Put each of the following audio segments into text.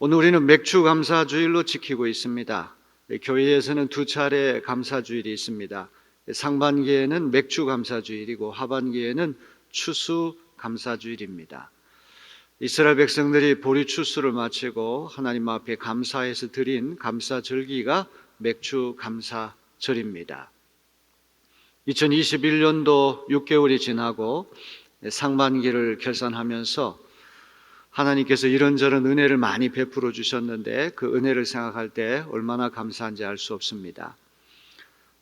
오늘 우리는 맥주 감사주일로 지키고 있습니다. 교회에서는 두 차례 감사주일이 있습니다. 상반기에는 맥주 감사주일이고 하반기에는 추수 감사주일입니다. 이스라엘 백성들이 보리 추수를 마치고 하나님 앞에 감사해서 드린 감사절기가 맥주 감사절입니다. 2021년도 6개월이 지나고 상반기를 결산하면서 하나님께서 이런저런 은혜를 많이 베풀어 주셨는데 그 은혜를 생각할 때 얼마나 감사한지 알 수 없습니다.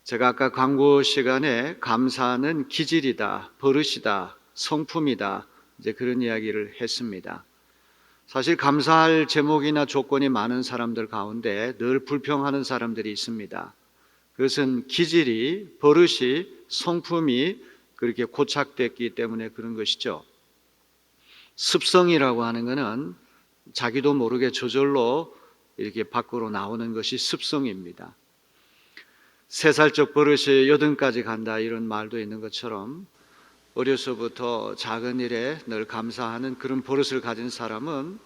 제가 아까 광고 시간에 감사는 기질이다, 버릇이다, 성품이다, 이제 그런 이야기를 했습니다. 사실 감사할 제목이나 조건이 많은 사람들 가운데 늘 불평하는 사람들이 있습니다. 그것은 기질이, 버릇이, 성품이 그렇게 고착됐기 때문에 그런 것이죠. 습성이라고 하는 것은 자기도 모르게 저절로 이렇게 밖으로 나오는 것이 습성입니다. 3살적 버릇이 80까지 간다 이런 말도 있는 것처럼 어려서부터 작은 일에 늘 감사하는 그런 버릇을 가진 사람은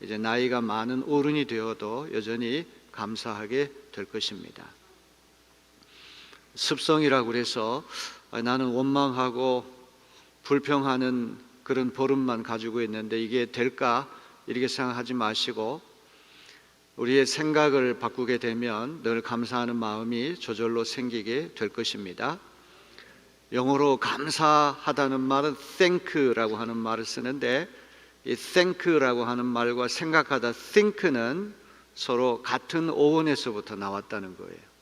이제 나이가 많은 어른이 되어도 여전히 감사하게 될 것입니다. 습성이라고 해서 나는 원망하고 불평하는 그런 버릇만 가지고 있는데 이게 될까? 이렇게 생각하지 마시고 우리의 생각을 바꾸게 되면 늘 감사하는 마음이 저절로 생기게 될 것입니다. 영어로 감사하다는 말은 thank라고 하는 말을 쓰는데 이 thank라고 하는 말과 생각하다 think는 서로 같은 어원에서부터 나왔다는 거예요.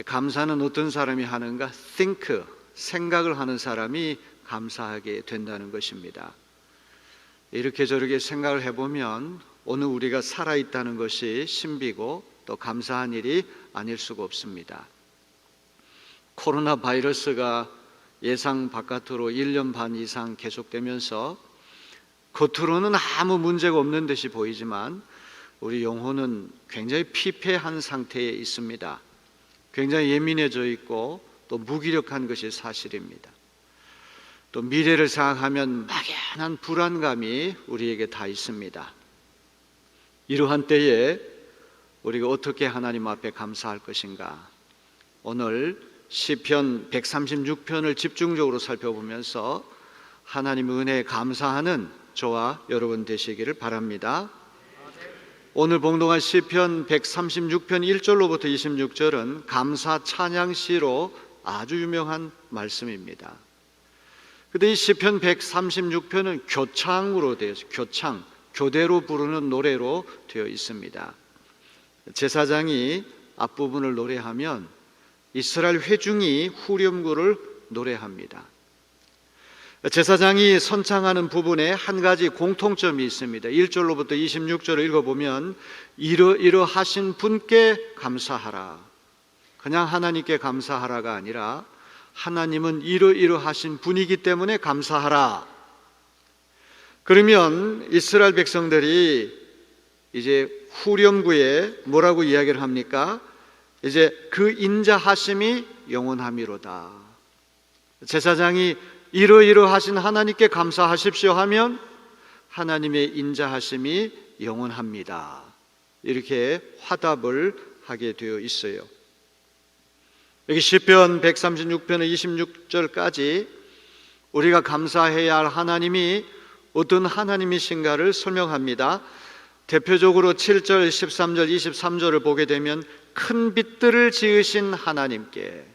감사는 어떤 사람이 하는가? think, 생각을 하는 사람이 감사하게 된다는 것입니다. 이렇게 저렇게 생각을 해보면 오늘 우리가 살아있다는 것이 신비고 또 감사한 일이 아닐 수가 없습니다. 코로나 바이러스가 예상 바깥으로 1년 반 이상 계속되면서 겉으로는 아무 문제가 없는 듯이 보이지만 우리 영혼은 굉장히 피폐한 상태에 있습니다. 굉장히 예민해져 있고 또 무기력한 것이 사실입니다. 또 미래를 생각하면 막연한 불안감이 우리에게 다 있습니다. 이러한 때에 우리가 어떻게 하나님 앞에 감사할 것인가? 오늘 시편 136편을 집중적으로 살펴보면서 하나님의 은혜에 감사하는 저와 여러분 되시기를 바랍니다. 오늘 봉독한 시편 136편 1절로부터 26절은 감사 찬양시로 아주 유명한 말씀입니다. 근데 이 시편 136편은 교창으로 되어 있어요. 교창, 교대로 부르는 노래로 되어 있습니다. 제사장이 앞부분을 노래하면 이스라엘 회중이 후렴구를 노래합니다. 제사장이 선창하는 부분에 한 가지 공통점이 있습니다. 1절로부터 26절을 읽어보면 이러하신 분께 감사하라. 그냥 하나님께 감사하라가 아니라 하나님은 이러하신 분이기 때문에 감사하라. 그러면 이스라엘 백성들이 이제 후렴구에 뭐라고 이야기를 합니까? 이제 그 인자하심이 영원함이로다. 제사장이 이러하신 하나님께 감사하십시오 하면 하나님의 인자하심이 영원합니다. 이렇게 화답을 하게 되어 있어요. 여기 시편 136편의 26절까지 우리가 감사해야 할 하나님이 어떤 하나님이신가를 설명합니다. 대표적으로 7절, 13절, 23절을 보게 되면 큰 빛들을 지으신 하나님께,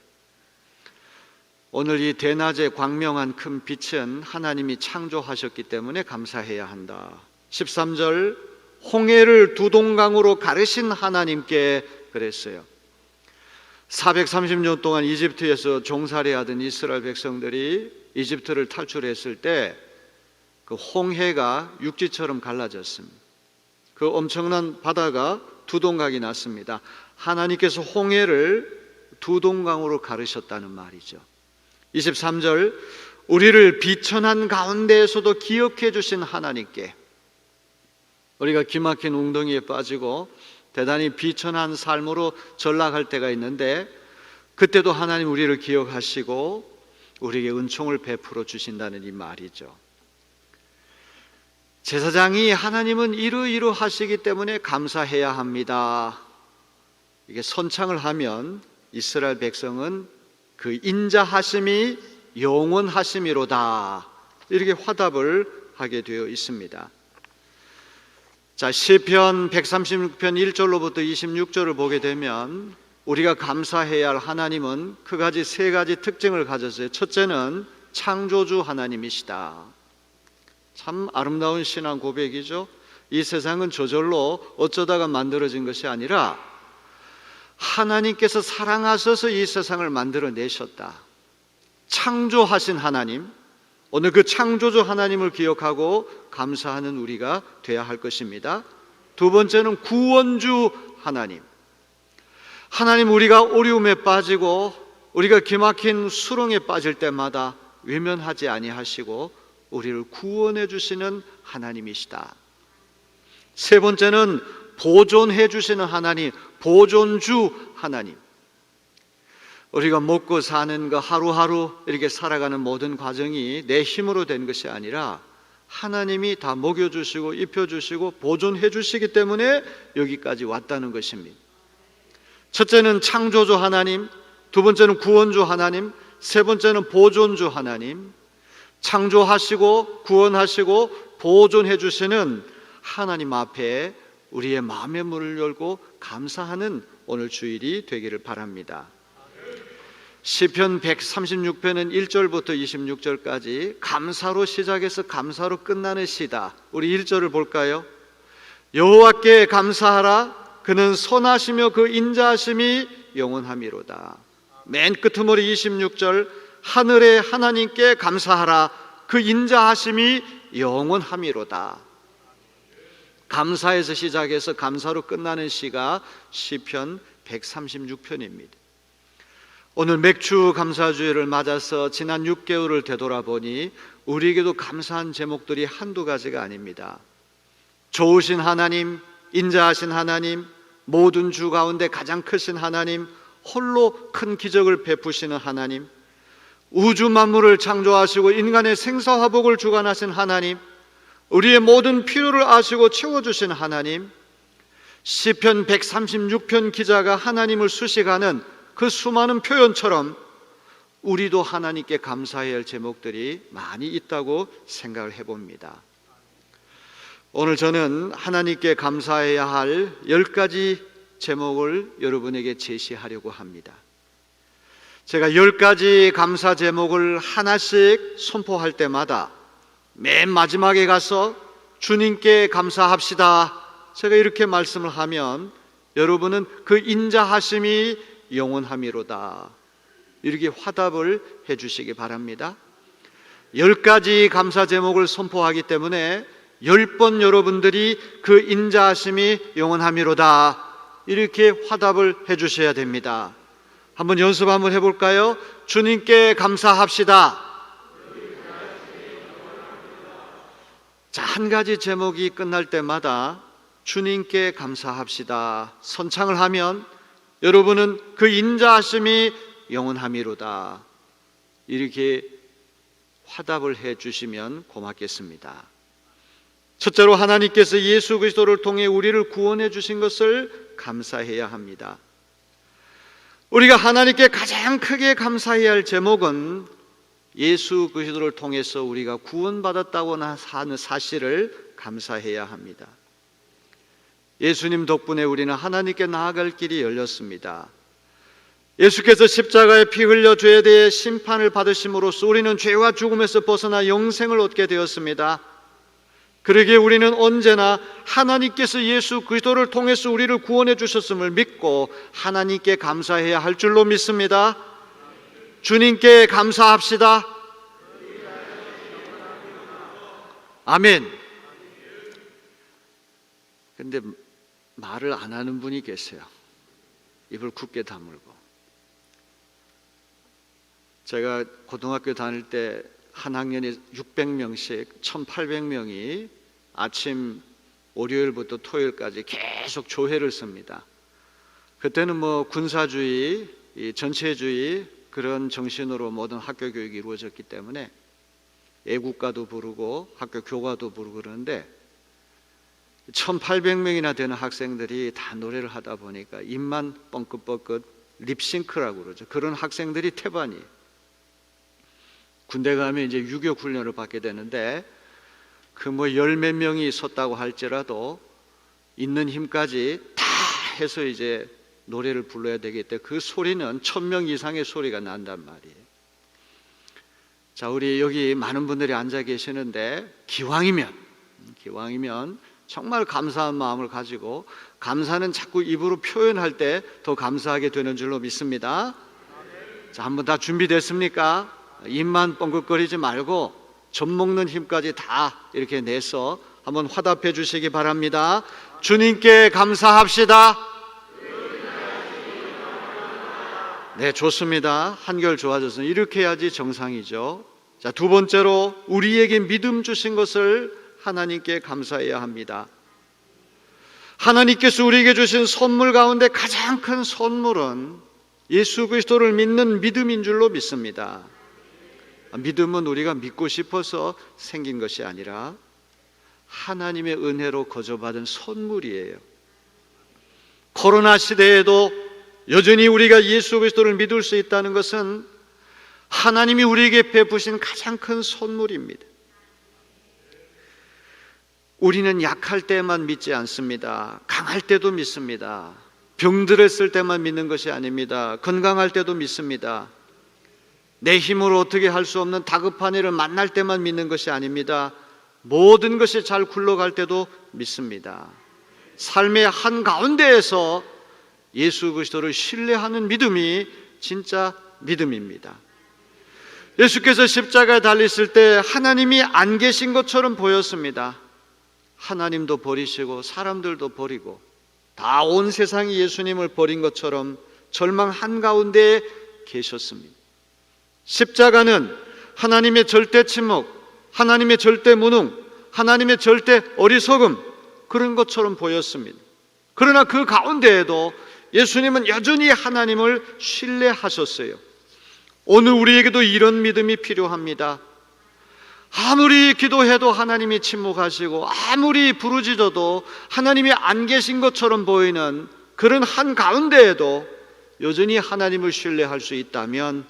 오늘 이 대낮에 광명한 큰 빛은 하나님이 창조하셨기 때문에 감사해야 한다. 13절, 홍해를 두 동강으로 가르신 하나님께 그랬어요. 430년 동안 이집트에서 종살이하던 이스라엘 백성들이 이집트를 탈출했을 때 그 홍해가 육지처럼 갈라졌습니다. 그 엄청난 바다가 두 동강이 났습니다. 하나님께서 홍해를 두 동강으로 가르셨다는 말이죠. 23절, 우리를 비천한 가운데에서도 기억해 주신 하나님께, 우리가 기막힌 웅덩이에 빠지고 대단히 비천한 삶으로 전락할 때가 있는데 그때도 하나님 우리를 기억하시고 우리에게 은총을 베풀어 주신다는 이 말이죠. 제사장이 하나님은 이러이러하시기 때문에 감사해야 합니다. 이게 선창을 하면 이스라엘 백성은 그 인자하심이 영원하심이로다, 이렇게 화답을 하게 되어 있습니다. 자, 시편 136편 1절로부터 26절을 보게 되면 우리가 감사해야 할 하나님은 세 가지 특징을 가졌어요. 첫째는 창조주 하나님이시다. 참 아름다운 신앙 고백이죠. 이 세상은 저절로 어쩌다가 만들어진 것이 아니라 하나님께서 사랑하셔서 이 세상을 만들어내셨다. 창조하신 하나님, 오늘 그 창조주 하나님을 기억하고 감사하는 우리가 돼야 할 것입니다. 두 번째는 구원주 하나님. 하나님, 우리가 어려움에 빠지고 우리가 기막힌 수렁에 빠질 때마다 외면하지 아니하시고 우리를 구원해 주시는 하나님이시다. 세 번째는 보존해 주시는 하나님, 보존주 하나님. 우리가 먹고 사는 거 하루하루 이렇게 살아가는 모든 과정이 내 힘으로 된 것이 아니라 하나님이 다 먹여주시고 입혀주시고 보존해 주시기 때문에 여기까지 왔다는 것입니다. 첫째는 창조주 하나님, 두 번째는 구원주 하나님, 세 번째는 보존주 하나님. 창조하시고 구원하시고 보존해 주시는 하나님 앞에 우리의 마음의 문을 열고 감사하는 오늘 주일이 되기를 바랍니다. 시편 136편은 1절부터 26절까지 감사로 시작해서 감사로 끝나는 시다. 우리 1절을 볼까요? 여호와께 감사하라. 그는 선하시며 그 인자하심이 영원함이로다. 맨 끝머리 26절, 하늘의 하나님께 감사하라. 그 인자하심이 영원함이로다. 감사에서 시작해서 감사로 끝나는 시가 시편 136편입니다. 오늘 맥주 감사주일을 맞아서 지난 6개월을 되돌아보니 우리에게도 감사한 제목들이 한두 가지가 아닙니다. 좋으신 하나님, 인자하신 하나님, 모든 주 가운데 가장 크신 하나님, 홀로 큰 기적을 베푸시는 하나님, 우주 만물을 창조하시고 인간의 생사화복을 주관하신 하나님, 우리의 모든 필요를 아시고 채워주신 하나님, 시편 136편 기자가 하나님을 수식하는 그 수많은 표현처럼 우리도 하나님께 감사해야 할 제목들이 많이 있다고 생각을 해봅니다. 오늘 저는 하나님께 감사해야 할 10가지 제목을 여러분에게 제시하려고 합니다. 제가 10가지 감사 제목을 하나씩 선포할 때마다 맨 마지막에 가서 주님께 감사합시다, 제가 이렇게 말씀을 하면 여러분은 그 인자하심이 영원함이로다, 이렇게 화답을 해 주시기 바랍니다. 10가지 감사 제목을 선포하기 때문에 10번 여러분들이 그 인자하심이 영원함이로다, 이렇게 화답을 해 주셔야 됩니다. 한번 연습 한번 해볼까요? 주님께 감사합시다. 자, 한 가지 제목이 끝날 때마다 주님께 감사합시다 선창을 하면 여러분은 그 인자하심이 영원함이로다, 이렇게 화답을 해 주시면 고맙겠습니다. 첫째로 하나님께서 예수 그리스도를 통해 우리를 구원해 주신 것을 감사해야 합니다. 우리가 하나님께 가장 크게 감사해야 할 제목은 예수 그리스도를 통해서 우리가 구원받았다고 하는 사실을 감사해야 합니다. 예수님 덕분에 우리는 하나님께 나아갈 길이 열렸습니다. 예수께서 십자가에 피 흘려 죄에 대해 심판을 받으심으로써 우리는 죄와 죽음에서 벗어나 영생을 얻게 되었습니다. 그러기에 우리는 언제나 하나님께서 예수 그리스도를 통해서 우리를 구원해 주셨음을 믿고 하나님께 감사해야 할 줄로 믿습니다. 주님께 감사합시다. 아멘. 근데 말을 안 하는 분이 계세요. 입을 굳게 다물고. 제가 고등학교 다닐 때 한 학년에 600명씩 1800명이 아침 월요일부터 토요일까지 계속 조회를 씁니다. 그때는 뭐 군사주의, 전체주의 그런 정신으로 모든 학교 교육이 이루어졌기 때문에 애국가도 부르고 학교 교과도 부르고 그러는데 1800명이나 되는 학생들이 다 노래를 하다 보니까 입만 뻥긋뻥긋 립싱크라고 그러죠. 그런 학생들이 태반이에요. 군대 가면 이제 유교 훈련을 받게 되는데 그 뭐 열 몇 명이 섰다고 할지라도 있는 힘까지 다 해서 이제 노래를 불러야 되기 때문에 그 소리는 1000명 이상의 소리가 난단 말이에요. 자, 우리 여기 많은 분들이 앉아 계시는데 기왕이면 정말 감사한 마음을 가지고 감사는 자꾸 입으로 표현할 때 더 감사하게 되는 줄로 믿습니다. 자, 한번 다 준비됐습니까? 입만 뻥긋거리지 말고 젖 먹는 힘까지 다 이렇게 내서 한번 화답해 주시기 바랍니다. 주님께 감사합시다. 네, 좋습니다. 한결 좋아졌습니다. 이렇게 해야지 정상이죠. 자, 두 번째로 우리에게 믿음 주신 것을 하나님께 감사해야 합니다. 하나님께서 우리에게 주신 선물 가운데 가장 큰 선물은 예수 그리스도를 믿는 믿음인 줄로 믿습니다. 믿음은 우리가 믿고 싶어서 생긴 것이 아니라 하나님의 은혜로 거저받은 선물이에요. 코로나 시대에도 여전히 우리가 예수 그리스도를 믿을 수 있다는 것은 하나님이 우리에게 베푸신 가장 큰 선물입니다. 우리는 약할 때만 믿지 않습니다. 강할 때도 믿습니다. 병들었을 때만 믿는 것이 아닙니다. 건강할 때도 믿습니다. 내 힘으로 어떻게 할 수 없는 다급한 일을 만날 때만 믿는 것이 아닙니다. 모든 것이 잘 굴러갈 때도 믿습니다. 삶의 한가운데에서 예수 그리스도를 신뢰하는 믿음이 진짜 믿음입니다. 예수께서 십자가에 달리실 때 하나님이 안 계신 것처럼 보였습니다. 하나님도 버리시고 사람들도 버리고 다 온 세상이 예수님을 버린 것처럼 절망 한가운데에 계셨습니다. 십자가는 하나님의 절대 침묵, 하나님의 절대 무능, 하나님의 절대 어리석음, 그런 것처럼 보였습니다. 그러나 그 가운데에도 예수님은 여전히 하나님을 신뢰하셨어요. 오늘 우리에게도 이런 믿음이 필요합니다. 아무리 기도해도 하나님이 침묵하시고 아무리 부르짖어도 하나님이 안 계신 것처럼 보이는 그런 한가운데에도 여전히 하나님을 신뢰할 수 있다면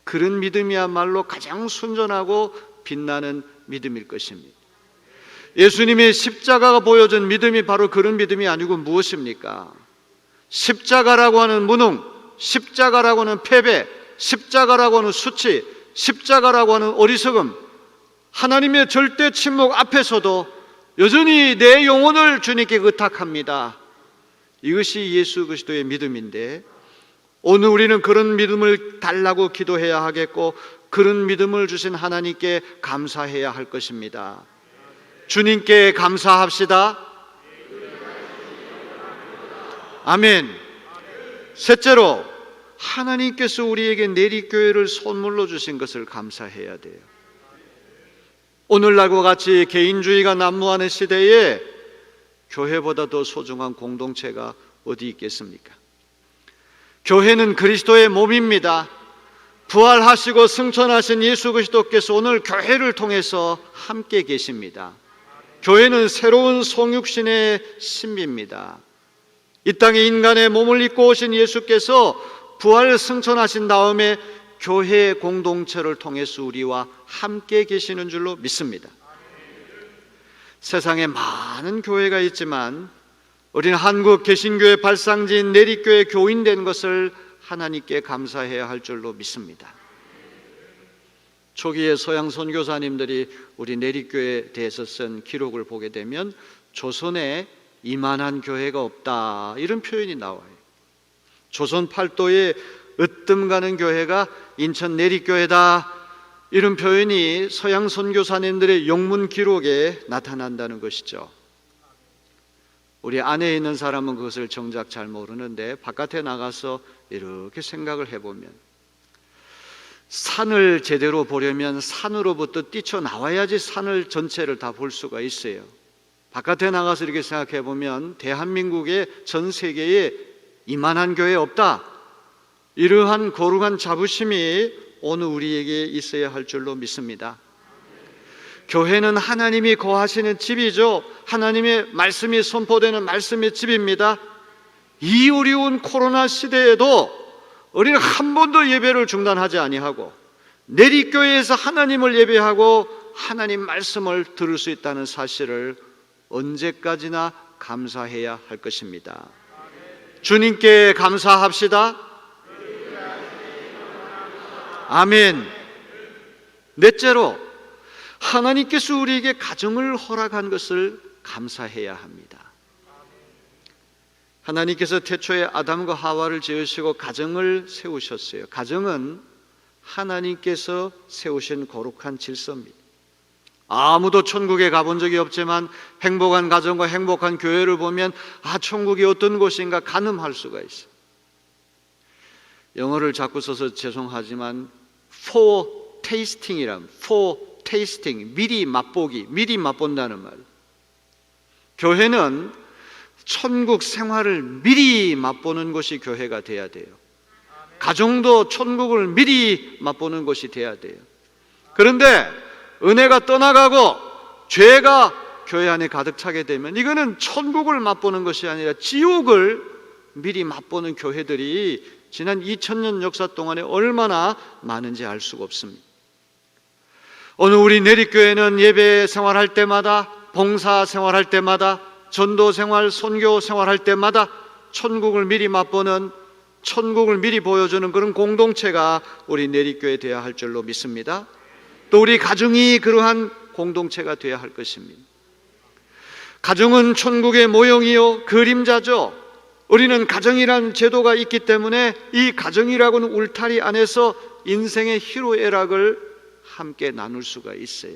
그런 믿음이야말로 가장 순전하고 빛나는 믿음일 것입니다. 예수님의 십자가가 보여준 믿음이 바로 그런 믿음이 아니고 무엇입니까? 십자가라고 하는 무능, 십자가라고 하는 패배, 십자가라고 하는 수치, 십자가라고 하는 어리석음, 하나님의 절대 침묵 앞에서도 여전히 내 영혼을 주님께 의탁합니다. 이것이 예수 그리스도의 믿음인데 오늘 우리는 그런 믿음을 달라고 기도해야 하겠고 그런 믿음을 주신 하나님께 감사해야 할 것입니다. 주님께 감사합시다. 아멘. 셋째로 하나님께서 우리에게 내리교회를 선물로 주신 것을 감사해야 돼요. 오늘날과 같이 개인주의가 난무하는 시대에 교회보다 더 소중한 공동체가 어디 있겠습니까? 교회는 그리스도의 몸입니다. 부활하시고 승천하신 예수 그리스도께서 오늘 교회를 통해서 함께 계십니다. 교회는 새로운 성육신의 신비입니다. 이 땅에 인간의 몸을 입고 오신 예수께서 부활 승천하신 다음에 교회 공동체를 통해서 우리와 함께 계시는 줄로 믿습니다. 세상에 많은 교회가 있지만 우리는 한국 개신교회 발상지인 내리교회 교인 된 것을 하나님께 감사해야 할 줄로 믿습니다. 초기에 서양 선교사님들이 우리 내리교회에 대해서 쓴 기록을 보게 되면 조선에 이만한 교회가 없다 이런 표현이 나와요. 조선 팔도에 으뜸 가는 교회가 인천 내리교회다 이런 표현이 서양 선교사님들의 영문 기록에 나타난다는 것이죠. 우리 안에 있는 사람은 그것을 정작 잘 모르는데 바깥에 나가서 이렇게 생각을 해보면 산을 제대로 보려면 산으로부터 뛰쳐나와야지 산을 전체를 다 볼 수가 있어요. 바깥에 나가서 이렇게 생각해 보면 대한민국의 전 세계에 이만한 교회 없다 이러한 거룩한 자부심이 오늘 우리에게 있어야 할 줄로 믿습니다. 교회는 하나님이 거하시는 집이죠. 하나님의 말씀이 선포되는 말씀의 집입니다. 이 어려운 코로나 시대에도 우리는 한 번도 예배를 중단하지 아니하고 내리교회에서 하나님을 예배하고 하나님 말씀을 들을 수 있다는 사실을 언제까지나 감사해야 할 것입니다. 주님께 감사합시다. 아멘. 넷째로, 하나님께서 우리에게 가정을 허락한 것을 감사해야 합니다. 하나님께서 태초에 아담과 하와를 지으시고 가정을 세우셨어요. 가정은 하나님께서 세우신 거룩한 질서입니다. 아무도 천국에 가본 적이 없지만 행복한 가정과 행복한 교회를 보면 천국이 어떤 곳인가 가늠할 수가 있어요. 영어를 자꾸 써서 죄송하지만 for tasting이란 for tasting, 미리 맛보기, 미리 맛본다는 말. 교회는 천국 생활을 미리 맛보는 곳이 교회가 돼야 돼요. 가정도 천국을 미리 맛보는 곳이 돼야 돼요. 그런데 은혜가 떠나가고 죄가 교회 안에 가득 차게 되면 이거는 천국을 맛보는 것이 아니라 지옥을 미리 맛보는 교회들이 지난 2000년 역사 동안에 얼마나 많은지 알 수가 없습니다. 오늘 우리 내리교회는 예배 생활할 때마다, 봉사 생활할 때마다, 전도 생활, 선교 생활할 때마다 천국을 미리 맛보는, 천국을 미리 보여주는 그런 공동체가 우리 내리교회 되어야 할 줄로 믿습니다. 또 우리 가정이 그러한 공동체가 되어야 할 것입니다. 가정은 천국의 모형이요 그림자죠. 우리는 가정이라는 제도가 있기 때문에 이 가정이라고는 울타리 안에서 인생의 희로애락을 함께 나눌 수가 있어요.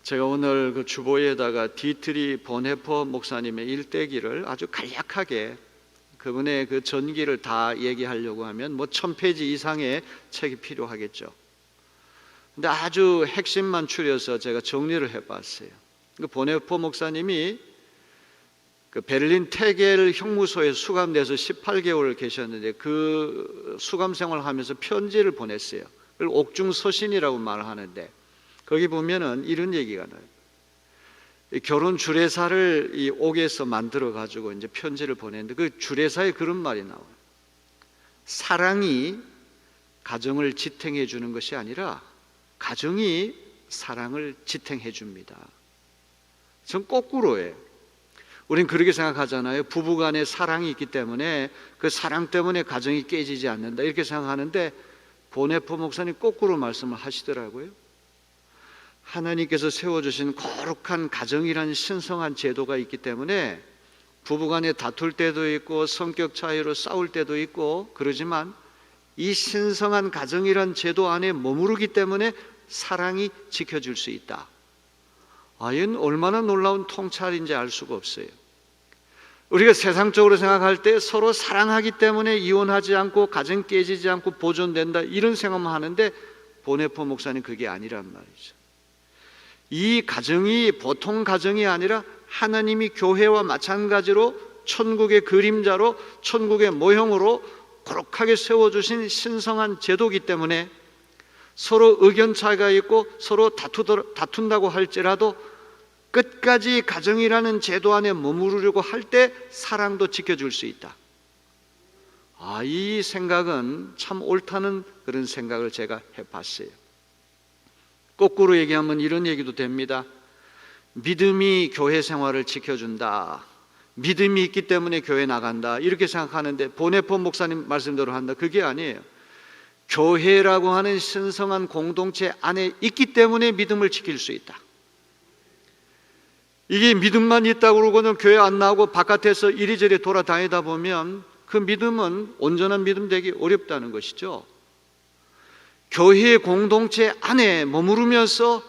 제가 오늘 그 주보에다가 디트리 보네퍼 목사님의 일대기를 아주 간략하게, 그분의 그 전기를 다 얘기하려고 하면 1000페이지 이상의 책이 필요하겠죠. 근데 아주 핵심만 추려서 제가 정리를 해봤어요. 그 보네퍼 목사님이 그 베를린 테겔 형무소에 수감돼서 18개월 계셨는데 그 수감 생활하면서 편지를 보냈어요. 그걸 옥중서신이라고 말하는데 거기 보면은 이런 얘기가 나요. 결혼 주례사를 이 옥에서 만들어 가지고 이제 편지를 보냈는데 그 주례사에 그런 말이 나와요. 사랑이 가정을 지탱해 주는 것이 아니라 가정이 사랑을 지탱해 줍니다. 전 거꾸로예요. 우린 그렇게 생각하잖아요. 부부간에 사랑이 있기 때문에 그 사랑 때문에 가정이 깨지지 않는다 이렇게 생각하는데 보네퍼 목사님 거꾸로 말씀을 하시더라고요. 하나님께서 세워주신 거룩한 가정이라는 신성한 제도가 있기 때문에 부부간에 다툴 때도 있고 성격 차이로 싸울 때도 있고 그러지만 이 신성한 가정이란 제도 안에 머무르기 때문에 사랑이 지켜질 수 있다. 이건 얼마나 놀라운 통찰인지 알 수가 없어요. 우리가 세상적으로 생각할 때 서로 사랑하기 때문에 이혼하지 않고 가정 깨지지 않고 보존된다 이런 생각만 하는데 보네퍼 목사님 그게 아니란 말이죠. 이 가정이 보통 가정이 아니라 하나님이 교회와 마찬가지로 천국의 그림자로 천국의 모형으로 거룩하게 세워주신 신성한 제도이기 때문에 서로 의견 차이가 있고 서로 다툰다고 할지라도 끝까지 가정이라는 제도 안에 머무르려고 할 때 사랑도 지켜줄 수 있다. 이 생각은 참 옳다는 그런 생각을 제가 해봤어요. 거꾸로 얘기하면 이런 얘기도 됩니다. 믿음이 교회 생활을 지켜준다. 믿음이 있기 때문에 교회 나간다. 이렇게 생각하는데 보네퍼 목사님 말씀대로 한다. 그게 아니에요. 교회라고 하는 신성한 공동체 안에 있기 때문에 믿음을 지킬 수 있다. 이게 믿음만 있다고 그러고는 교회 안 나오고 바깥에서 이리저리 돌아다니다 보면 그 믿음은 온전한 믿음 되기 어렵다는 것이죠. 교회 공동체 안에 머무르면서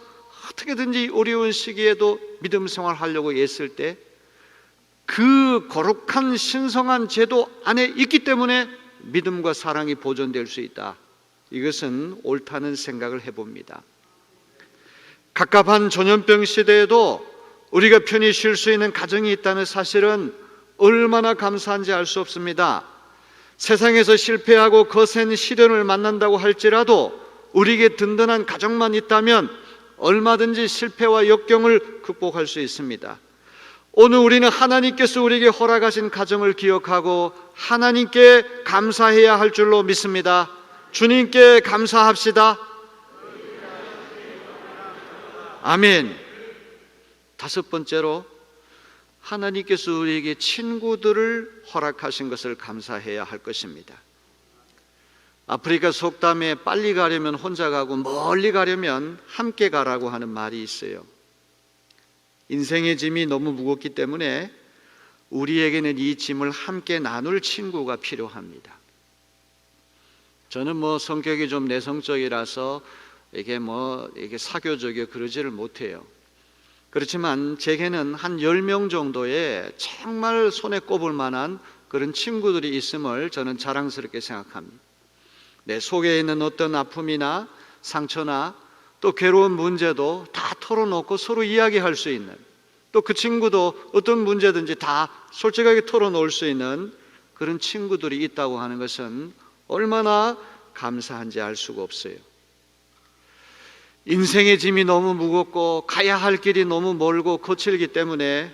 어떻게든지 어려운 시기에도 믿음 생활하려고 애쓸 때 그 거룩한 신성한 제도 안에 있기 때문에 믿음과 사랑이 보존될 수 있다. 이것은 옳다는 생각을 해봅니다. 갑갑한 전염병 시대에도 우리가 편히 쉴 수 있는 가정이 있다는 사실은 얼마나 감사한지 알 수 없습니다. 세상에서 실패하고 거센 시련을 만난다고 할지라도 우리에게 든든한 가정만 있다면 얼마든지 실패와 역경을 극복할 수 있습니다. 오늘 우리는 하나님께서 우리에게 허락하신 가정을 기억하고 하나님께 감사해야 할 줄로 믿습니다. 주님께 감사합시다. 아멘. 다섯 번째로, 하나님께서 우리에게 친구들을 허락하신 것을 감사해야 할 것입니다. 아프리카 속담에 빨리 가려면 혼자 가고 멀리 가려면 함께 가라고 하는 말이 있어요. 인생의 짐이 너무 무겁기 때문에 우리에게는 이 짐을 함께 나눌 친구가 필요합니다. 저는 성격이 좀 내성적이라서 이게 사교적이고 그러지를 못해요. 그렇지만 제게는 한 10명 정도의 정말 손에 꼽을 만한 그런 친구들이 있음을 저는 자랑스럽게 생각합니다. 내 속에 있는 어떤 아픔이나 상처나 또 괴로운 문제도 다 털어놓고 서로 이야기할 수 있는, 또 그 친구도 어떤 문제든지 다 솔직하게 털어놓을 수 있는 그런 친구들이 있다고 하는 것은 얼마나 감사한지 알 수가 없어요. 인생의 짐이 너무 무겁고 가야 할 길이 너무 멀고 거칠기 때문에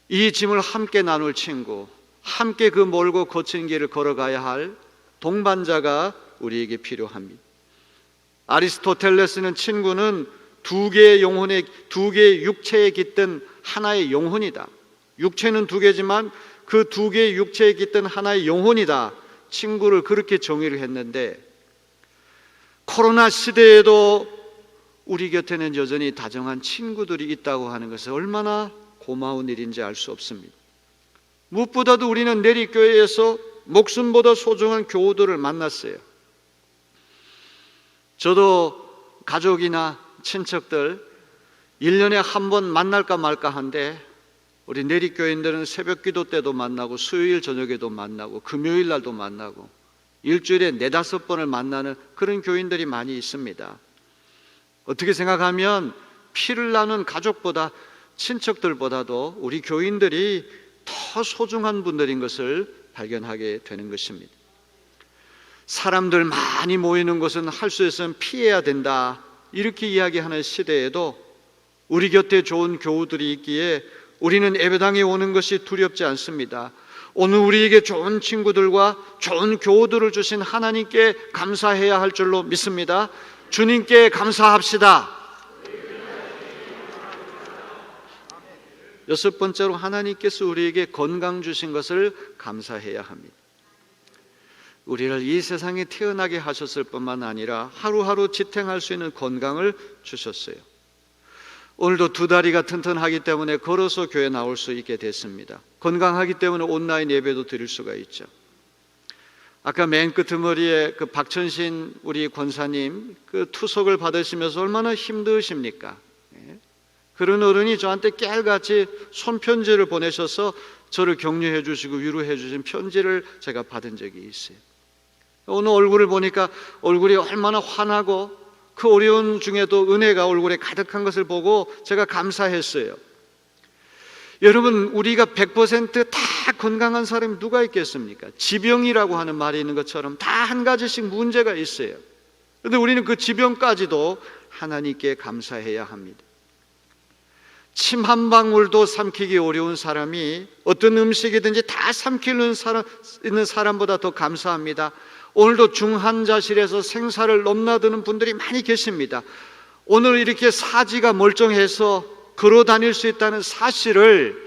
이 짐을 함께 나눌 친구, 함께 그 멀고 거친 길을 걸어가야 할 동반자가 우리에게 필요합니다. 아리스토텔레스는 친구는 두 개의 육체에 깃든 하나의 영혼이다. 육체는 두 개지만 그 두 개의 육체에 깃든 하나의 영혼이다. 친구를 그렇게 정의를 했는데, 코로나 시대에도 우리 곁에는 여전히 다정한 친구들이 있다고 하는 것은 얼마나 고마운 일인지 알 수 없습니다. 무엇보다도 우리는 내리교회에서 목숨보다 소중한 교우들을 만났어요. 저도 가족이나 친척들 1년에 한 번 만날까 말까 한데, 우리 내리교인들은 새벽 기도 때도 만나고 수요일 저녁에도 만나고 금요일 날도 만나고 일주일에 4-5번을 만나는 그런 교인들이 많이 있습니다. 어떻게 생각하면 피를 나눈 가족보다, 친척들보다도 우리 교인들이 더 소중한 분들인 것을 발견하게 되는 것입니다. 사람들 많이 모이는 곳은 할 수 있으면 피해야 된다, 이렇게 이야기하는 시대에도 우리 곁에 좋은 교우들이 있기에 우리는 예배당에 오는 것이 두렵지 않습니다. 오늘 우리에게 좋은 친구들과 좋은 교우들을 주신 하나님께 감사해야 할 줄로 믿습니다. 주님께 감사합시다. 여섯 번째로, 하나님께서 우리에게 건강 주신 것을 감사해야 합니다. 우리를 이 세상에 태어나게 하셨을 뿐만 아니라 하루하루 지탱할 수 있는 건강을 주셨어요. 오늘도 두 다리가 튼튼하기 때문에 걸어서 교회 나올 수 있게 됐습니다. 건강하기 때문에 온라인 예배도 드릴 수가 있죠. 아까 맨 끄트머리에 그 박천신 우리 권사님 그 투석을 받으시면서 얼마나 힘드십니까? 그런 어른이 저한테 깨알같이 손편지를 보내셔서 저를 격려해 주시고 위로해 주신 편지를 제가 받은 적이 있어요. 오늘 얼굴을 보니까 얼굴이 얼마나 환하고 그 어려운 중에도 은혜가 얼굴에 가득한 것을 보고 제가 감사했어요. 여러분, 우리가 100%다 건강한 사람이 누가 있겠습니까? 지병이라고 하는 말이 있는 것처럼 다 한 가지씩 문제가 있어요. 그런데 우리는 그 지병까지도 하나님께 감사해야 합니다. 침 한 방울도 삼키기 어려운 사람이 어떤 음식이든지 다 삼키는 있는 사람보다 더 감사합니다. 오늘도 중환자실에서 생사를 넘나드는 분들이 많이 계십니다. 오늘 이렇게 사지가 멀쩡해서 걸어 다닐 수 있다는 사실을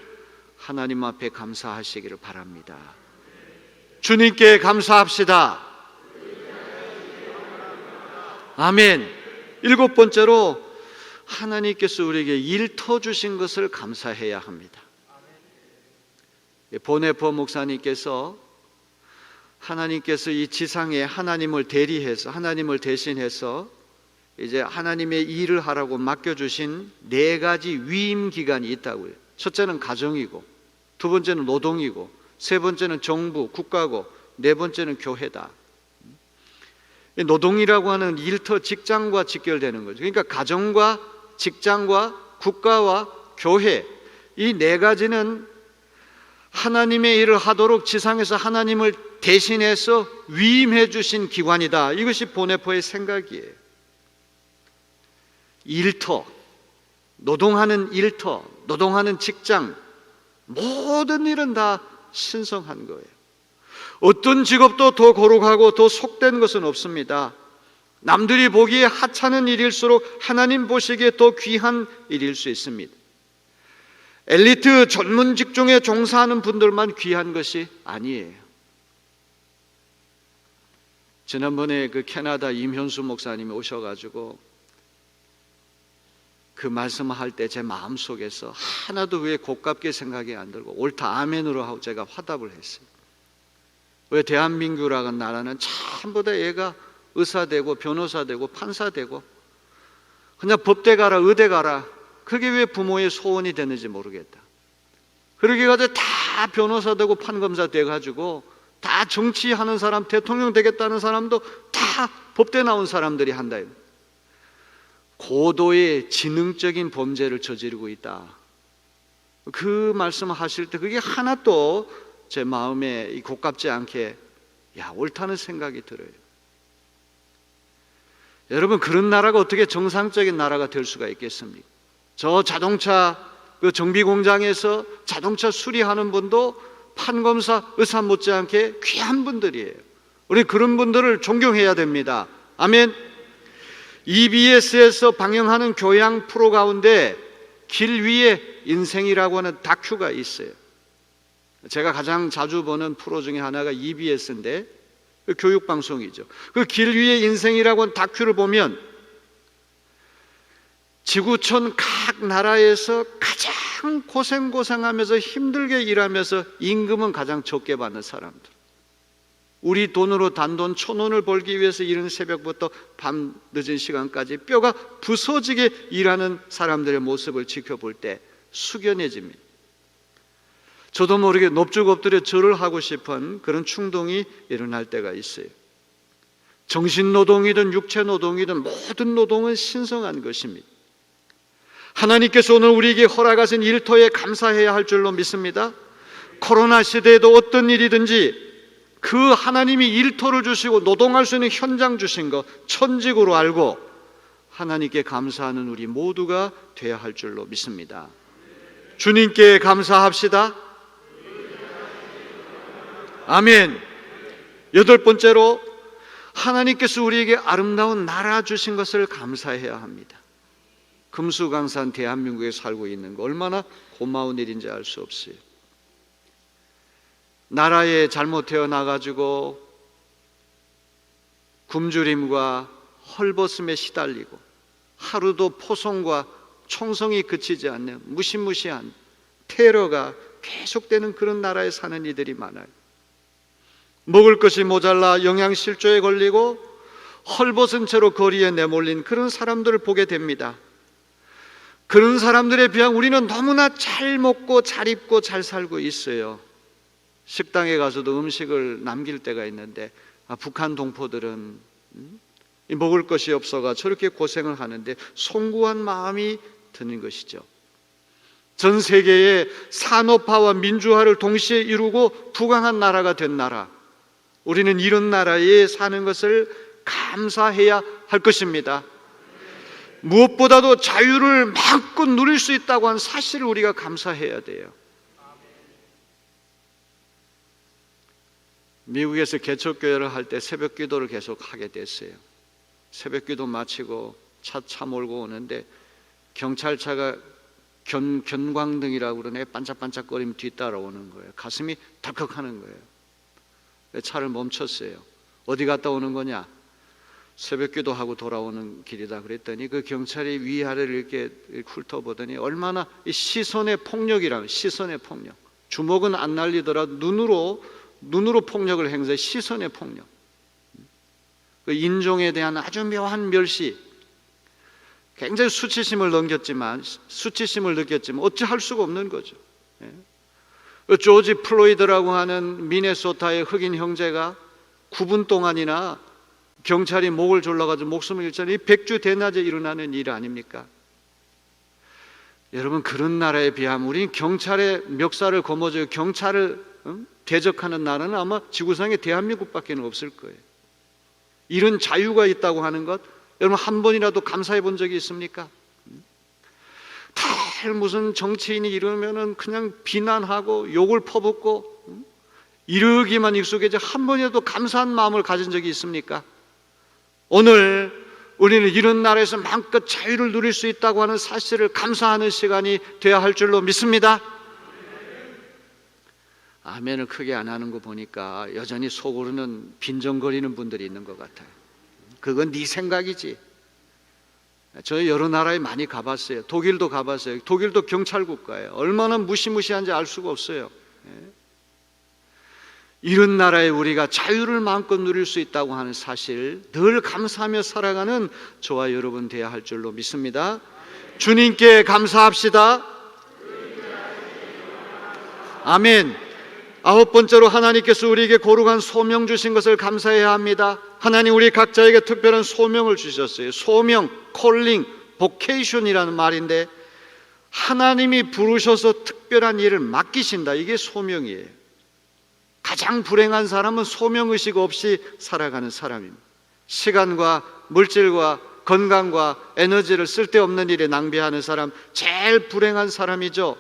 하나님 앞에 감사하시기를 바랍니다. 주님께 감사합시다. 아멘. 일곱 번째로, 하나님께서 우리에게 일터 주신 것을 감사해야 합니다. 보네포 목사님께서 하나님께서 이 지상에 하나님을 대리해서, 하나님을 대신해서 이제 하나님의 일을 하라고 맡겨주신 4가지 위임 기관이 있다고요. 첫째는 가정이고, 두 번째는 노동이고, 세 번째는 정부, 국가고, 네 번째는 교회다. 노동이라고 하는 일터, 직장과 직결되는 거죠. 그러니까 가정과 직장과 국가와 교회, 이 4가지는 하나님의 일을 하도록 지상에서 하나님을 대신해서 위임해 주신 기관이다. 이것이 보네포의 생각이에요. 일터, 노동하는 일터, 노동하는 직장, 모든 일은 다 신성한 거예요. 어떤 직업도 더 거룩하고 더 속된 것은 없습니다. 남들이 보기에 하찮은 일일수록 하나님 보시기에 더 귀한 일일 수 있습니다. 엘리트 전문 직종에 종사하는 분들만 귀한 것이 아니에요. 지난번에 그 캐나다 임현수 목사님이 오셔가지고 그 말씀할 때 제 마음속에서 하나도 왜 고깝게 생각이 안 들고 옳다 아멘으로 하고 제가 화답을 했어요. 왜 대한민국이라는 나라는 전부 다 얘가 의사 되고 변호사 되고 판사 되고 그냥 법대 가라 의대 가라, 그게 왜 부모의 소원이 됐는지 모르겠다. 그러게 가지고 다 변호사 되고 판검사 돼가지고 다 정치하는 사람, 대통령 되겠다는 사람도 다 법대 나온 사람들이 한다. 고도의 지능적인 범죄를 저지르고 있다. 그 말씀하실 때 그게 하나도 제 마음에 고깝지 않게 옳다는 생각이 들어요. 여러분, 그런 나라가 어떻게 정상적인 나라가 될 수가 있겠습니까? 저 자동차 그 정비 공장에서 자동차 수리하는 분도 판검사, 의사 못지않게 귀한 분들이에요. 우리 그런 분들을 존경해야 됩니다. 아멘. EBS에서 방영하는 교양 프로 가운데 길 위의 인생이라고 하는 다큐가 있어요. 제가 가장 자주 보는 프로 중에 하나가 EBS인데 교육방송이죠. 그 길 위의 인생이라고 하는 다큐를 보면 지구촌 각 나라에서 가장 고생하면서 힘들게 일하면서 임금은 가장 적게 받는 사람들, 우리 돈으로 단돈 1,000원을 벌기 위해서 이른 새벽부터 밤 늦은 시간까지 뼈가 부서지게 일하는 사람들의 모습을 지켜볼 때 숙연해집니다. 저도 모르게 넙죽 엎드려 절을 하고 싶은 그런 충동이 일어날 때가 있어요. 정신노동이든 육체노동이든 모든 노동은 신성한 것입니다. 하나님께서 오늘 우리에게 허락하신 일터에 감사해야 할 줄로 믿습니다. 코로나 시대에도 어떤 일이든지 그 하나님이 일터를 주시고 노동할 수 있는 현장 주신 것 천직으로 알고 하나님께 감사하는 우리 모두가 되어야 할 줄로 믿습니다. 주님께 감사합시다. 아멘. 8번째로 하나님께서 우리에게 아름다운 나라 주신 것을 감사해야 합니다. 금수강산 대한민국에 살고 있는 거 얼마나 고마운 일인지 알 수 없어요. 나라에 잘못 태어나가지고 굶주림과 헐벗음에 시달리고 하루도 포성과 총성이 그치지 않는 무시무시한 테러가 계속되는 그런 나라에 사는 이들이 많아요. 먹을 것이 모자라 영양실조에 걸리고 헐벗은 채로 거리에 내몰린 그런 사람들을 보게 됩니다. 그런 사람들에 비하면 우리는 너무나 잘 먹고 잘 입고 잘 살고 있어요. 식당에 가서도 음식을 남길 때가 있는데 북한 동포들은 먹을 것이 없어가 저렇게 고생을 하는데 송구한 마음이 드는 것이죠. 전 세계의 산업화와 민주화를 동시에 이루고 부강한 나라가 된 나라, 우리는 이런 나라에 사는 것을 감사해야 할 것입니다. 무엇보다도 자유를 마음껏 누릴 수 있다고 하는 사실을 우리가 감사해야 돼요. 미국에서 개척교회를 할 때 새벽 기도를 계속 하게 됐어요. 새벽 기도 마치고 차 몰고 오는데 경찰차가 견광등이라고 그러네, 반짝반짝거리면 뒤따라오는 거예요. 가슴이 덜컥하는 거예요. 차를 멈췄어요. 어디 갔다 오는 거냐? 새벽 기도하고 돌아오는 길이다 그랬더니 그 경찰이 위아래를 이렇게 훑어보더니 얼마나 시선의 폭력이라면, 시선의 폭력, 주먹은 안 날리더라도 눈으로 폭력을 행사해. 시선의 폭력, 그 인종에 대한 아주 묘한 멸시, 굉장히 수치심을 느꼈지만 어찌할 수가 없는 거죠. 조지 플로이드라고 하는 미네소타의 흑인 형제가 9분 동안이나 경찰이 목을 졸라가지고 목숨을 잃잖아요. 이 백주 대낮에 일어나는 일 아닙니까? 여러분, 그런 나라에 비하면 우리는 경찰의 멱살을 거머쥐고 경찰을 대적하는 나라는 아마 지구상에 대한민국밖에 없을 거예요. 이런 자유가 있다고 하는 것, 여러분 한 번이라도 감사해 본 적이 있습니까? 늘 무슨 정치인이 이러면은 그냥 비난하고 욕을 퍼붓고 이러기만 익숙해져 한 번이라도 감사한 마음을 가진 적이 있습니까? 오늘 우리는 이런 나라에서 마음껏 자유를 누릴 수 있다고 하는 사실을 감사하는 시간이 되어야 할 줄로 믿습니다. 아멘을 크게 안 하는 거 보니까 여전히 속으로는 빈정거리는 분들이 있는 것 같아요. 그건 네 생각이지. 저 여러 나라에 많이 가봤어요. 독일도 가봤어요. 독일도 경찰 국가예요. 얼마나 무시무시한지 알 수가 없어요. 이런 나라에 우리가 자유를 마음껏 누릴 수 있다고 하는 사실 늘 감사하며 살아가는 저와 여러분 되어야 할 줄로 믿습니다. 주님께 감사합시다. 아멘. 아홉 번째로 하나님께서 우리에게 거룩한 소명 주신 것을 감사해야 합니다. 하나님 우리 각자에게 특별한 소명을 주셨어요. 소명, 콜링, 보케이션이라는 말인데 하나님이 부르셔서 특별한 일을 맡기신다. 이게 소명이에요. 가장 불행한 사람은 소명의식 없이 살아가는 사람입니다. 시간과 물질과 건강과 에너지를 쓸데없는 일에 낭비하는 사람, 제일 불행한 사람이죠.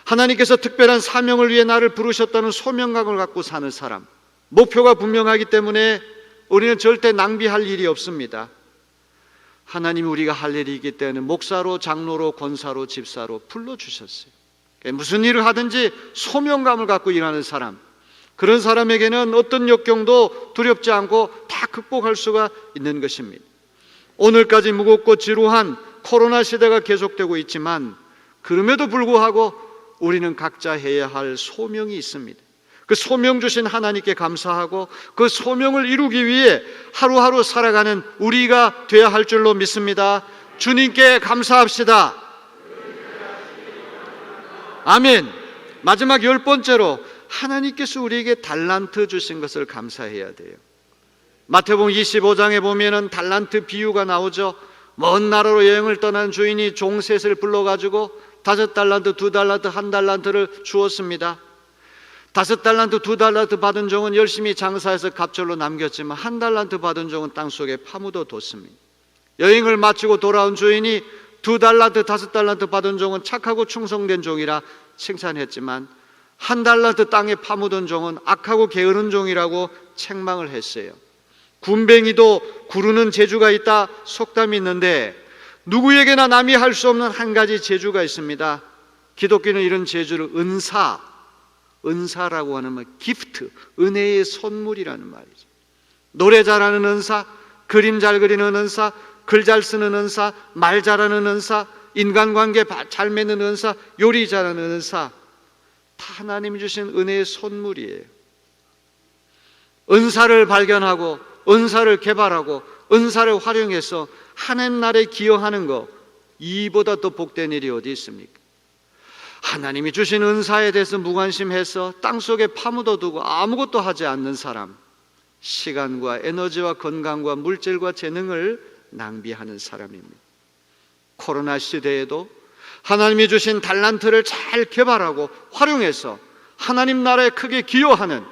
하나님께서 특별한 사명을 위해 나를 부르셨다는 소명감을 갖고 사는 사람, 목표가 분명하기 때문에 우리는 절대 낭비할 일이 없습니다. 하나님이 우리가 할 일이 있기 때문에 목사로, 장로로, 권사로, 집사로 불러주셨어요. 무슨 일을 하든지 소명감을 갖고 일하는 사람, 그런 사람에게는 어떤 역경도 두렵지 않고 다 극복할 수가 있는 것입니다. 오늘까지 무겁고 지루한 코로나 시대가 계속되고 있지만 그럼에도 불구하고 우리는 각자 해야 할 소명이 있습니다. 그 소명 주신 하나님께 감사하고 그 소명을 이루기 위해 하루하루 살아가는 우리가 되어야 할 줄로 믿습니다. 주님께 감사합시다. 아멘. 마지막 10번째로 하나님께서 우리에게 달란트 주신 것을 감사해야 돼요. 마태복음 25장에 보면은 달란트 비유가 나오죠. 먼 나라로 여행을 떠난 주인이 종 셋을 불러가지고 5달란트, 2달란트, 1달란트를 주었습니다. 5달란트, 2달란트 받은 종은 열심히 장사해서 갑절로 남겼지만 1달란트 받은 종은 땅속에 파묻어 뒀습니다. 여행을 마치고 돌아온 주인이 2달란트, 5달란트 받은 종은 착하고 충성된 종이라 칭찬했지만 1달란트 땅에 파묻은 종은 악하고 게으른 종이라고 책망을 했어요. 군뱅이도 구르는 재주가 있다 속담이 있는데 누구에게나 남이 할 수 없는 한 가지 재주가 있습니다. 기독교는 이런 재주를 은사라고 하는 말, 기프트, 은혜의 선물이라는 말이죠. 노래 잘하는 은사, 그림 잘 그리는 은사, 글 잘 쓰는 은사, 말 잘하는 은사, 인간관계 잘 맺는 은사, 요리 잘하는 은사, 다 하나님이 주신 은혜의 선물이에요. 은사를 발견하고 은사를 개발하고 은사를 활용해서 하나님 나라에 기여하는 것, 이보다 더 복된 일이 어디 있습니까? 하나님이 주신 은사에 대해서 무관심해서 땅속에 파묻어두고 아무것도 하지 않는 사람, 시간과 에너지와 건강과 물질과 재능을 낭비하는 사람입니다. 코로나 시대에도 하나님이 주신 달란트를 잘 개발하고 활용해서 하나님 나라에 크게 기여하는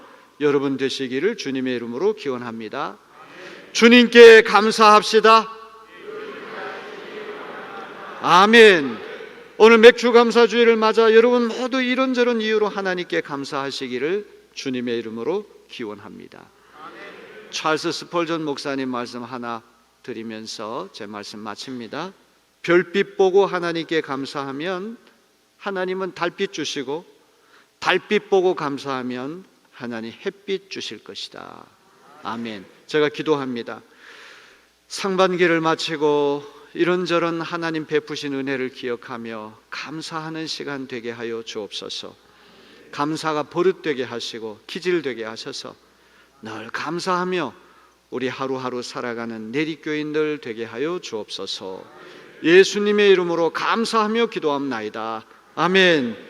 여러분 되시기를 주님의 이름으로 기원합니다. 주님께 감사합시다. 아멘. 오늘 맥주 감사주의를 맞아 여러분 모두 이런저런 이유로 하나님께 감사하시기를 주님의 이름으로 기원합니다. 찰스 스펄전 목사님 말씀 하나 드리면서 제 말씀 마칩니다. 별빛 보고 하나님께 감사하면 하나님은 달빛 주시고, 달빛 보고 감사하면 하나님 햇빛 주실 것이다. 아멘. 제가 기도합니다. 상반기를 마치고 이런저런 하나님 베푸신 은혜를 기억하며 감사하는 시간 되게 하여 주옵소서. 감사가 버릇되게 하시고 기질되게 하셔서 늘 감사하며 우리 하루하루 살아가는 내리교인들 되게 하여 주옵소서. 예수님의 이름으로 감사하며 기도합나이다. 아멘.